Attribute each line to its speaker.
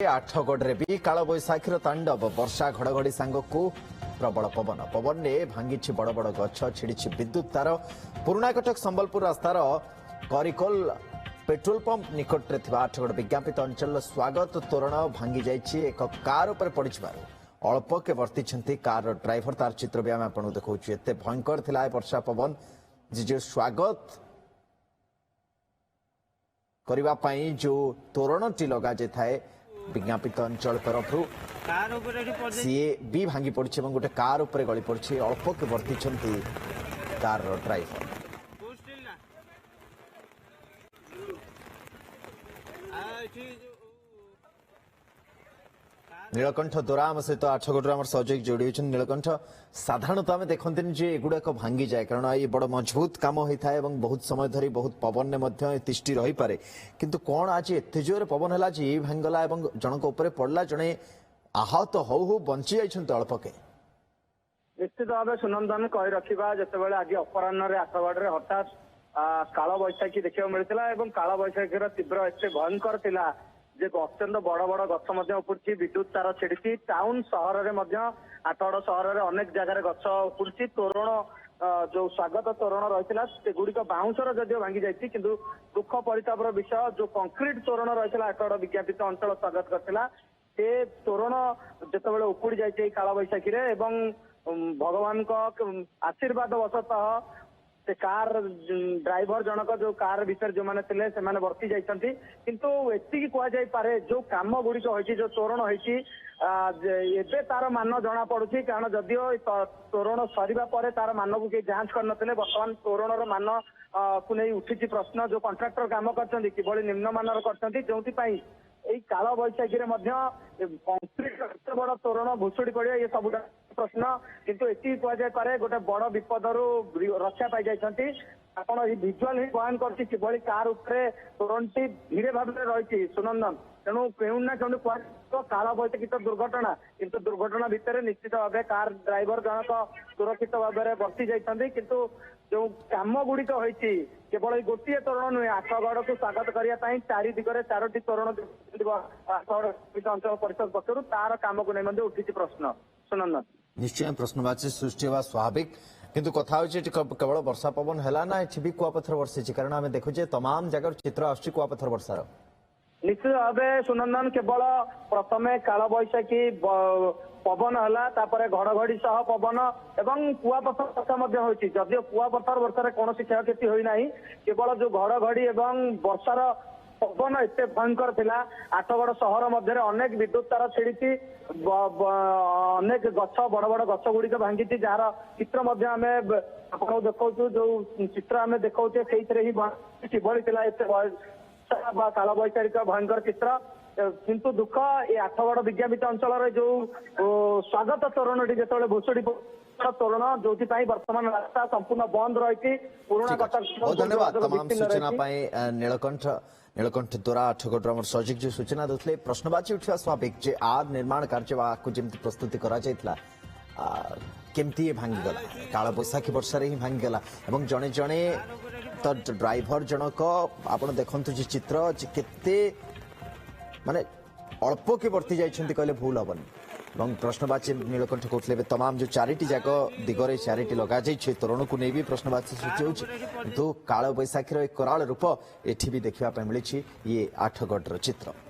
Speaker 1: आठगढ़ भी काल बैशाखीर तांडव वर्षा घड़घड़ी सांगकू प्रबल पवन पवन ने भांगी बड़ बड़ गछ छिड़ी विद्युत तार पुराणा कटक संबलपुर रास्तार करिकोल पेट्रोल पंप निकट में आठगढ़ विज्ञापित अंचल स्वागत तोरण भांगी जाइए एक कार उपर पड़ अल्प के वर्ती कार ड्राइवर तार चित्र भी आम आपको देखा एत भयंकर थिला वर्षा पवन जो स्वागत करने जो तोरणटी लगा जाए विज्ञापित अंचल तरफ सी भी भांगी पड़ी गोटे कार उपर गली पड़ी अल्प के वर्ती कार ड्राइवर नीलकंठ दोरा आम सहित आठगढ़ आम सहयोगी जोड़ी होती नीलकंठ साधारणतः आम देखते एगुड़ाक भांगी जाए कारण ये बड़ मजबूत कम होता है बहुत समय धरी बहुत पवन ने तिष्टि रही पारे किंतु कौन आज एत जोर पवन है ये भांगला जनक उपर पड़ला जड़े आहत हो बंची जाइछन्ते अल्पके
Speaker 2: निश्चित भाव सुनंदन कही रखा जिते आज अपराह आठगढ़ हठात काल बैशाखी देखा मिलता काल बैशाखीर तीव्र एत भयंकर थिला जे अत्यंत बड़ बड़ गछ उपड़ी विद्युत तार छिड़ी टाउन सहर में आठगढ़ सहर अनेक जगार गछ उपड़ी तोरण जो स्वागत तोरण रही सेगुड़िक बाउंसर जदिव भांगी जाती किंतु दुख परितापर विषय जो कंक्रीट तोरण रही आठगढ़ विज्ञापित अंचल स्वागत करथिला से तोरण जिते उपड़ी जाए काल बैशाखी भगवान आशीर्वाद वशतः से कार ड्राइवर जनक जो कार भीतर जो मैंने थे से वर्ती जाती किंतु एति कहुए जो कम गुड़िक होती जो तोरण होती एबे तार मान जना पड़ुची कारण जदियो तोरण सरीबा परे तार मान को किए जांच कर नथिले वर्तमान तोरणर मान को नहीं उठी प्रश्न जो कंट्राक्टर काम करछन्ती किभली निम्नमानर करछन्ती जोंथि काल बैशाखी कंक्रीट एत बड़ तोरण भुशुड़ी पड़ा ये सब प्रश्न किंतु एति कहुए गोटे बड़ विपदरू रक्षा पाई जाती आपण भिजुआल ही बयान करती किभली कार उपरे तोरणटी धीरे भाव में रही सुनंदन तेणु केउ ना केउ कह काल बैशाखी तो दुर्घटना किंतु दुर्घटना भितर निश्चित भाव कार ड्राइवर जनक सुरक्षित भाव में बसी जाती किंतु जो कम गुड़िक होती केवल गोटे तोरण नुहे आठगढ़ को स्वागत करने चारि दिगरे चारोटी तोरण आठगढ़ अंचल परिषद पक्षर तार कम को नहीं उठी प्रश्न सुनंदन
Speaker 1: निश्चय प्रश्नवाची सृष्टि होगा स्वाभाविक किंतु कथा होची केवल वर्षा पवन है ना एठी भी कुआपथर वर्षी कारण आम देखुचे तमाम जगह चित्र आसुची कुआपथर वर्षार
Speaker 2: निश्चित भाव सुनंदन केवल प्रथमे काल बैशाखी पवन है घड़घड़ी सह पवन एवं कुआपथर वर्षा होती जदिव कुआपथर वर्षा कौन क्षयक्षति होना केवल जो घड़घड़ी एवं वर्षार पवन एत भयंकर थिला आठगढ़ सहर मध्य अनेक विद्युत तार छिड़ी अनेक गछ बड़ बड़ गछ गुड़िक भांगी जार चित्र आम आपको देखा जो चित्र आम देखा से किभली काल बैशाखी भयंकर चित्र किंतु दुख ये आठगढ़ विज्ञापित अंचल जो स्वागत तोरणटी जो भुशुड़ी तोरण जो वर्तमान रास्ता संपूर्ण बंद रही पुराणा कटक
Speaker 1: धन्यवाद तमाम सूचना नीलकंठ द्वारा आठगढ़ सहयोगी जो सूचना देते प्रश्नवाची उठा स्वाभाविक जे आर निर्माण कार्य जमी प्रस्तुति केमती भांगीगला काल बैशाखी वर्षा ही भांगीगला जड़े जड़े तो ड्राइवर जनक आप देखु चित्र केते माने अल्प के वर्ती जाइछन्ति कहले भूल हबनी प्रश्नवाची नीलकंठ कहते तमाम जो चारिटी जाक दिगरे चारिटी लगा जाइए तोरण को नहीं भी प्रश्नवाची सृष्टि होती किंतु काल बैशाखीर एक कराल रूप एठी भी देखा मिली ये आठगढ़ चित्र।